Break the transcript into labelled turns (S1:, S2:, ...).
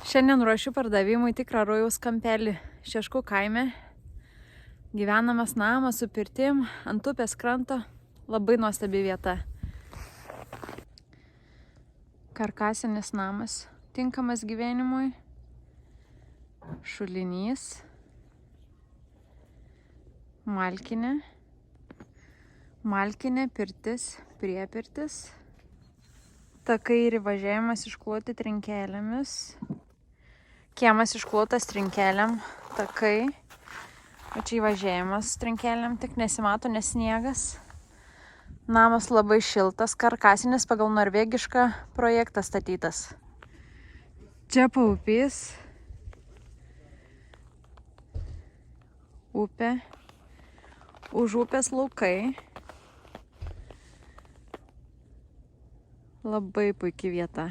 S1: Šiandien ruošiu pardavimui tikrą rojaus kampelį Šeškų kaime. Gyvenamas namas su pirtim ant upės kranto. Labai nuostabi vieta. Karkasinis namas, tinkamas gyvenimui. Šulinys. Malkinė. Malkinė, pirtis, priepirtis. Takai ir įvažiavimas iškloti trinkelėmis. Kiemas išklotas trinkelėm, takai. O čia įvažiavimas trinkelėm, tik nesimato, nes sniegas. Namas labai šiltas, karkasinis pagal norvegišką projektą statytas. Čia paupys. Upė. Už upės laukai. Labai puikia vieta.